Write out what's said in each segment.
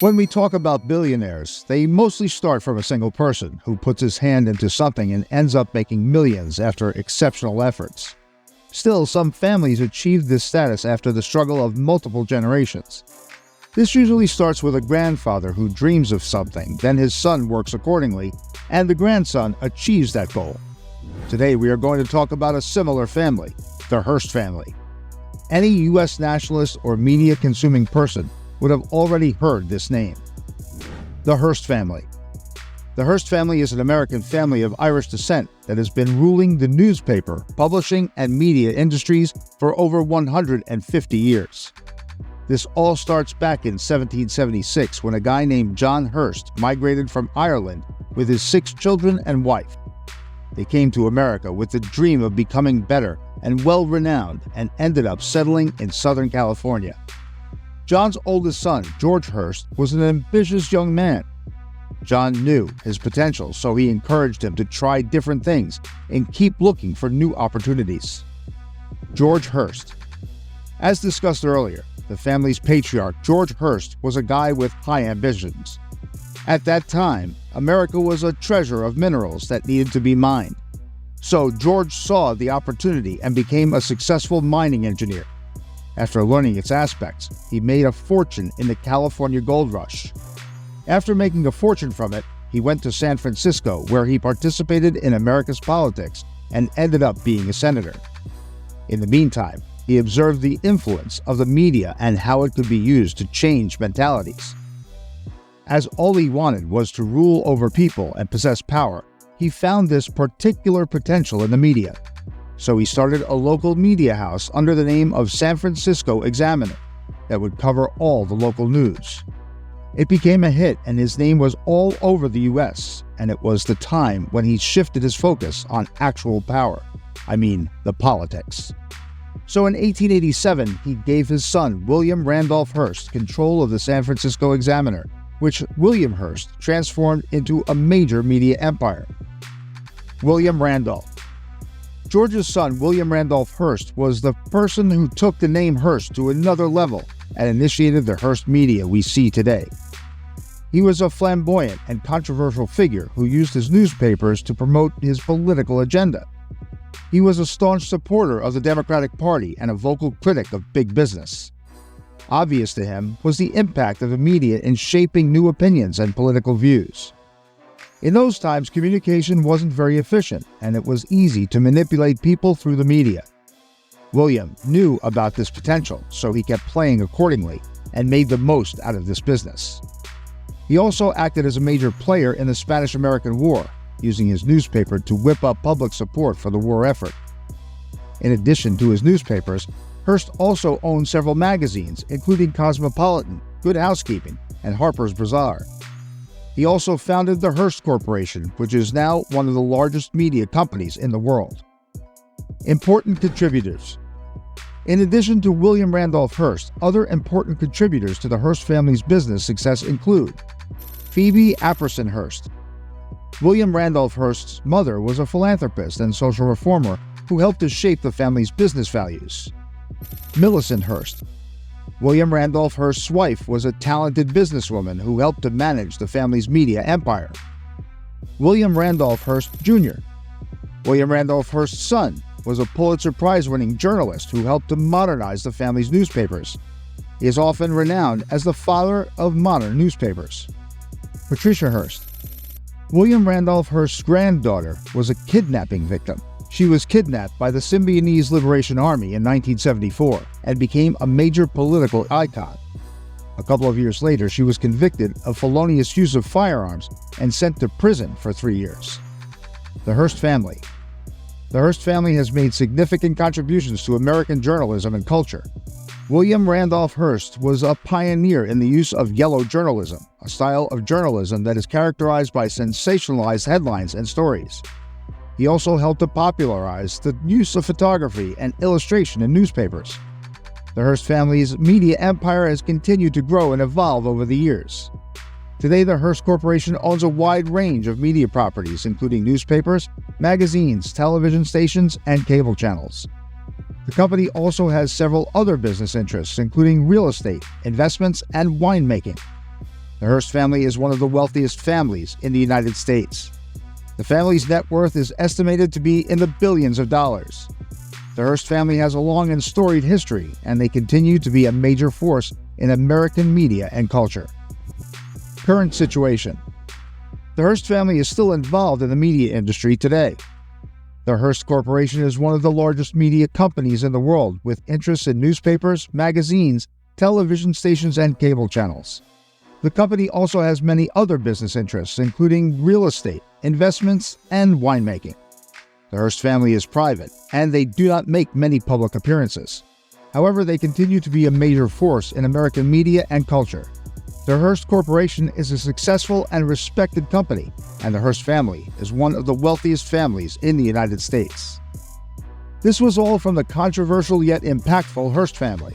When we talk about billionaires, they mostly start from a single person who puts his hand into something and ends up making millions after exceptional efforts. Still, some families achieve this status after the struggle of multiple generations. This usually starts with a grandfather who dreams of something, then his son works accordingly, and the grandson achieves that goal. Today we are going to talk about a similar family, the Hearst family. Any U.S. nationalist or media-consuming person would have already heard this name. The Hearst family. The Hearst family is an American family of Irish descent that has been ruling the newspaper, publishing, and media industries for over 150 years. This all starts back in 1776 when a guy named John Hearst migrated from Ireland with his 6 children and wife. They came to America with the dream of becoming better and well-renowned and ended up settling in Southern California. John's oldest son, George Hearst, was an ambitious young man. John knew his potential, so he encouraged him to try different things and keep looking for new opportunities. George Hearst. As discussed earlier, the family's patriarch, George Hearst, was a guy with high ambitions. At that time, America was a treasure of minerals that needed to be mined. So George saw the opportunity and became a successful mining engineer. After learning its aspects, he made a fortune in the California gold rush. After making a fortune from it, he went to San Francisco, where he participated in America's politics and ended up being a senator. In the meantime, he observed the influence of the media and how it could be used to change mentalities. As all he wanted was to rule over people and possess power, he found this particular potential in the media. So he started a local media house under the name of San Francisco Examiner that would cover all the local news. It became a hit and his name was all over the US, and it was the time when he shifted his focus on actual power. I mean, the politics. So in 1887, he gave his son, William Randolph Hearst, control of the San Francisco Examiner, which William Hearst transformed into a major media empire. William Randolph. George's son, William Randolph Hearst, was the person who took the name Hearst to another level and initiated the Hearst media we see today. He was a flamboyant and controversial figure who used his newspapers to promote his political agenda. He was a staunch supporter of the Democratic Party and a vocal critic of big business. Obvious to him was the impact of the media in shaping new opinions and political views. In those times, communication wasn't very efficient, and it was easy to manipulate people through the media. William knew about this potential, so he kept playing accordingly and made the most out of this business. He also acted as a major player in the Spanish-American War, using his newspaper to whip up public support for the war effort. In addition to his newspapers, Hearst also owned several magazines, including Cosmopolitan, Good Housekeeping, and Harper's Bazaar. He also founded the Hearst Corporation, which is now one of the largest media companies in the world. Important contributors. In addition to William Randolph Hearst, other important contributors to the Hearst family's business success include Phoebe Apperson Hearst. William Randolph Hearst's mother was a philanthropist and social reformer who helped to shape the family's business values. Millicent Hearst. William Randolph Hearst's wife was a talented businesswoman who helped to manage the family's media empire. William Randolph Hearst Jr. William Randolph Hearst's son was a Pulitzer Prize-winning journalist who helped to modernize the family's newspapers. He is often renowned as the father of modern newspapers. Patricia Hearst. William Randolph Hearst's granddaughter was a kidnapping victim. She was kidnapped by the Symbionese Liberation Army in 1974 and became a major political icon. A couple of years later, she was convicted of felonious use of firearms and sent to prison for 3 years. The Hearst family. The Hearst family has made significant contributions to American journalism and culture. William Randolph Hearst was a pioneer in the use of yellow journalism, a style of journalism that is characterized by sensationalized headlines and stories. He also helped to popularize the use of photography and illustration in newspapers. The Hearst family's media empire has continued to grow and evolve over the years. Today, the Hearst Corporation owns a wide range of media properties, including newspapers, magazines, television stations, and cable channels. The company also has several other business interests, including real estate, investments, and winemaking. The Hearst family is one of the wealthiest families in the United States. The family's net worth is estimated to be in the billions of dollars. The Hearst family has a long and storied history, and they continue to be a major force in American media and culture. Current situation. The Hearst family is still involved in the media industry today. The Hearst Corporation is one of the largest media companies in the world, with interests in newspapers, magazines, television stations, and cable channels. The company also has many other business interests, including real estate, investments, and winemaking. The Hearst family is private, and they do not make many public appearances. However, they continue to be a major force in American media and culture. The Hearst Corporation is a successful and respected company, and the Hearst family is one of the wealthiest families in the United States. This was all from the controversial yet impactful Hearst family.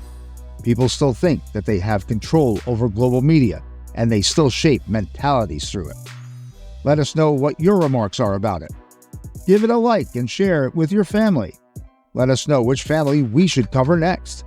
People still think that they have control over global media, and they still shape mentalities through it. Let us know what your remarks are about it. Give it a like and share it with your family. Let us know which family we should cover next.